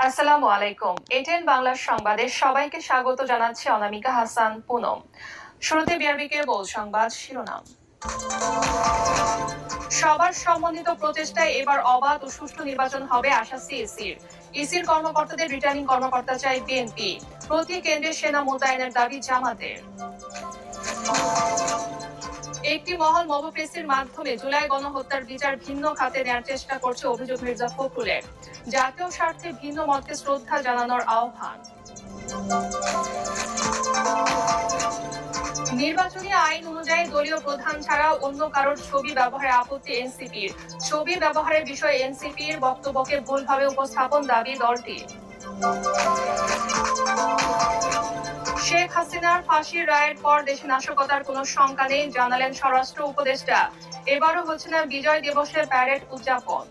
আসসালামু আলাইকুম। এটিএন বাংলার সংবাদে সবাইকে স্বাগত জানাচ্ছি অনামিকা হাসান পুনম। শুরুতে বিআরবিকে বল সংবাদ শিরোনাম। সবার সমন্বিত প্রচেষ্টায় এবার অবাধ ও সুষ্ঠু নির্বাচন হবে আশা সিইসির। ইসির কর্মকর্তাদের রিটার্নিং কর্মকর্তা চাই বিএনপি। প্রতি কেন্দ্রে সেনা মোতায়েনের দাবি জামাতের। একটি মহল মবপ্রেসির মাধ্যমে জুলাই গণহত্যার বিচার ভিন্ন খাতে নেওয়ার চেষ্টা করছে অভিযোগ মির্জা ফখরুলের। জাতীয় স্বার্থে ভিন্ন মতকে শ্রদ্ধা জানানোর আহ্বান। নির্বাচনী আইন অনুযায়ী দলীয় প্রধান ছাড়া অন্য কারোর ছবি ব্যবহারে আপত্তি এনসিপির। ছবি ব্যবহারের বিষয়ে এনসিপির বক্তব্যকে ভুলভাবে উপস্থাপন দাবি দলটির। শেখ হাসিনার ফাঁসির রায়ের পর দেশে নাশকতার কোনো শঙ্কা নেই, জানালেন স্বরাষ্ট্র উপদেষ্টা। এবারও হচ্ছে না বিজয় দিবসের প্যারেড উদযাপন।